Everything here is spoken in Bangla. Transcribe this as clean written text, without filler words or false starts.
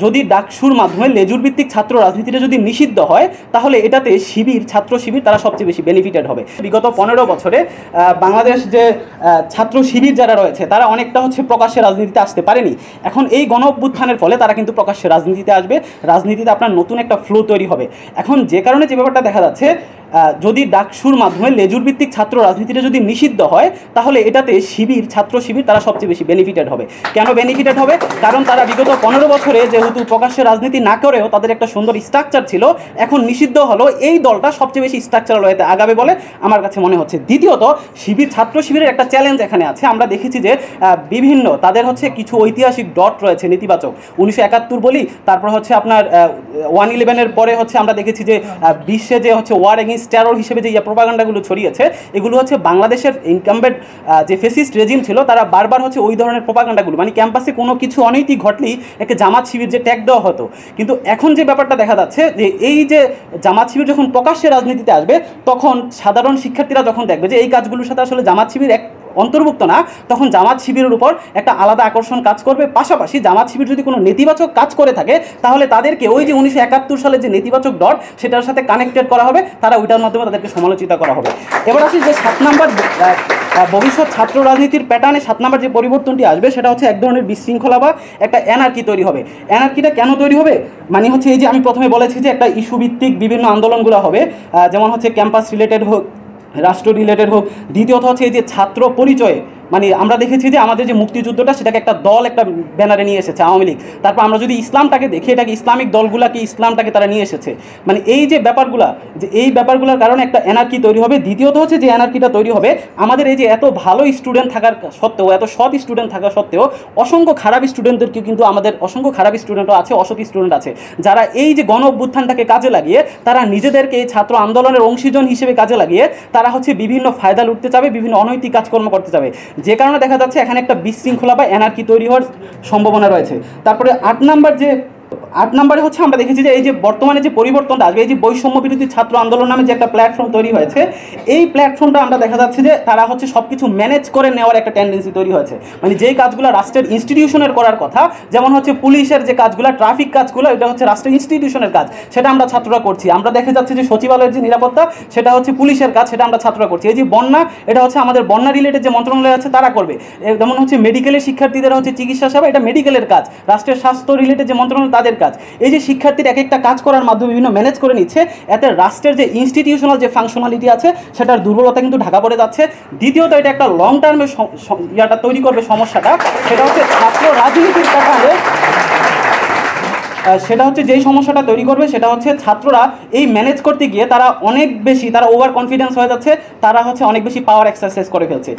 যদি ডাকসুর মাধ্যমে লেজুর ভিত্তিক ছাত্র রাজনীতিটা যদি নিষিদ্ধ হয় তাহলে এটাতে ছাত্র শিবির তারা সবচেয়ে বেশি বেনিফিটেড হবে। বিগত 15 বছরে বাংলাদেশ যে ছাত্র শিবির যারা রয়েছে তারা অনেকটা প্রকাশ্যে রাজনীতিতে আসতে পারেনি। এখন এই গণ অভ্যুত্থানের ফলে তারা কিন্তু প্রকাশ্যে রাজনীতিতে আসবে, রাজনীতিতে আপনার নতুন একটা ফ্লো তৈরি হবে। এখন যে কারণে যে ব্যাপারটা দেখা যাচ্ছে, যদি ডাকসুর মাধ্যমে লেজুর ভিত্তিক ছাত্র রাজনীতিটা যদি নিষিদ্ধ হয় তাহলে এটাতে ছাত্র শিবির তারা সবচেয়ে বেশি বেনিফিটেড হবে। কেন বেনিফিটেড হবে? কারণ তারা বিগত 15 বছরে যেহেতু প্রকাশ্যে রাজনীতি না করেও তাদের একটা সুন্দর স্ট্রাকচার ছিল, এখন নিষিদ্ধ হলো, এই দলটা সবচেয়ে বেশি স্ট্রাকচারাল ওয়েতে আগাবে বলে আমার কাছে মনে হচ্ছে। দ্বিতীয়ত ছাত্র শিবিরের একটা চ্যালেঞ্জ এখানে আছে। আমরা দেখেছি যে বিভিন্ন তাদের কিছু ঐতিহাসিক ডট রয়েছে নেতিবাচক, 1971 বলি, তারপর আপনার 1/11-এর পরে আমরা দেখেছি যে বিশ্বে যে ওয়ার এগেইনস্ট টেরর হিসেবে যে প্রোপাগান্ডাগুলো ছড়িয়েছে, এগুলো বাংলাদেশের ইনকামবেন্ট যে ফেসিস্ট রেজিম ছিল তারা বারবার ওই ধরনের প্রোপাগান্ডাগুলো, মানে ক্যাম্পাসে কোনো কিছু অনৈতিক ঘটলেই একে জামাত শিবির যে ট্যাগ দেওয়া হতো। কিন্তু এখন যে ব্যাপারটা দেখা যাচ্ছে যে এই যে জামাত শিবির যখন প্রকাশ্যে রাজনীতিতে আসবে তখন সাধারণ শিক্ষার্থীরা যখন দেখবে যে এই কাজগুলোর সাথে আসলে জামাত শিবির অন্তর্ভুক্ত না, তখন জামাত শিবিরের উপর একটা আলাদা আকর্ষণ কাজ করবে। পাশাপাশি জামাত শিবির যদি কোনো নেতিবাচক কাজ করে থাকে তাহলে তাদেরকে ওই যে 1971 সালে যে নেতিবাচক ডট সেটার সাথে কানেক্টেড করা হবে, তারা ওইটার মাধ্যমে তাদেরকে সমালোচিত করা হবে। এবার আসি যে 7 নম্বর ভবিষ্যৎ ছাত্র রাজনীতির প্যাটার্নে 7 নম্বর যে পরিবর্তনটি আসবে সেটা এক ধরনের বিশৃঙ্খলা বা একটা অ্যানার্কি তৈরি হবে। অ্যানার্কিটা কেন তৈরি হবে? মানে এই যে আমি প্রথমে বলেছি যে একটা ইস্যু ভিত্তিক বিভিন্ন আন্দোলনগুলো হবে, যেমন ক্যাম্পাস রিলেটেড হোক, রাষ্ট্র রিলেটেড হোক। দ্বিতীয়ত এই যে ছাত্র পরিচয়ে, মানে আমরা দেখেছি যে আমাদের যে মুক্তিযুদ্ধটা সেটাকে একটা দল একটা ব্যানারে নিয়ে এসেছে আওয়ামী লীগ। তারপর আমরা যদি ইসলামটাকে দেখি, এটাকে ইসলামিক দলগুলাকে ইসলামটাকে তারা নিয়ে এসেছে। মানে এই যে ব্যাপারগুলা, যে এই ব্যাপারগুলোর কারণে একটা এনার্কি তৈরি হবে। দ্বিতীয়ত যে এনার্কিটা তৈরি হবে, আমাদের এই যে এত ভালো স্টুডেন্ট থাকার সত্ত্বেও, এত সৎ স্টুডেন্ট থাকা সত্ত্বেও অসংখ্য খারাপ স্টুডেন্টদেরকেও কিন্তু আমাদের অসংখ্য খারাপ স্টুডেন্টও আছে, অসৎ স্টুডেন্ট আছে, যারা এই যে গণ অভ্যুত্থানটাকে কাজে লাগিয়ে তারা নিজেদেরকে এই ছাত্র আন্দোলনের অংশীজন হিসেবে কাজে লাগিয়ে তারা বিভিন্ন ফায়দা লুটতে চাবে, বিভিন্ন অনৈতিক কাজকর্ম করতে চাবে, যে কারণে দেখা যাচ্ছে এখানে একটা বিশৃঙ্খলা বা এনার্কি তৈরি হওয়ার সম্ভাবনা রয়েছে। তারপরে 8 নম্বরে আমরা দেখেছি যে এই যে বর্তমানে যে পরিবর্তনটা আসবে, এই যে বৈষম্য বিরোধী ছাত্র আন্দোলন নামে যে একটা প্ল্যাটফর্ম তৈরি হয়েছে, এই প্ল্যাটফর্মটা আমরা দেখা যাচ্ছে যে তারা সব কিছু ম্যানেজ করে নেওয়ার একটা টেন্ডেন্সি তৈরি হয়েছে। মানে যেই কাজগুলো রাষ্ট্রের ইনস্টিটিউশনের করার কথা, যেমন পুলিশের যে কাজগুলো, ট্রাফিক কাজগুলো, এটা রাষ্ট্রের ইনস্টিটিউশনের কাজ, সেটা আমরা ছাত্ররা করছি। আমরা দেখা যাচ্ছে যে সচিবালয়ের যে নিরাপত্তা সেটা পুলিশের কাজ, সেটা আমরা ছাত্ররা করছি। এই যে বন্যা, এটা আমাদের বন্যা রিলেটেড যে মন্ত্রণালয় আছে তারা করবে। যেমন মেডিকেলের শিক্ষার্থীদের চিকিৎসা সেবা, এটা মেডিকেলের কাজ। রাষ্ট্রের স্বাস্থ্য রিলেটেড যে মন্ত্রণালয় তাদের কাজ। এই যে শিক্ষার্থীরা এক একটা কাজ করার মাধ্যমে বিভিন্ন ম্যানেজ করে নিচ্ছে, এতে রাষ্ট্রের যে ইনস্টিটিউশনাল যে ফাংশনালিটি আছে সেটার দুর্বলতা কিন্তু ঢাকা পড়ে যাচ্ছে। দ্বিতীয়ত এটা একটা লং টার্মে তৈরি করবে সমস্যাটা, সেটা ছাত্র রাজনীতির প্যাটার্নে। সেটা যেই সমস্যাটা তৈরি করবে সেটা ছাত্ররা এই ম্যানেজ করতে গিয়ে তারা অনেক বেশি ওভার কনফিডেন্স হয়ে যাচ্ছে, তারা অনেক বেশি পাওয়ার এক্সারসাইজ করে ফেলছে।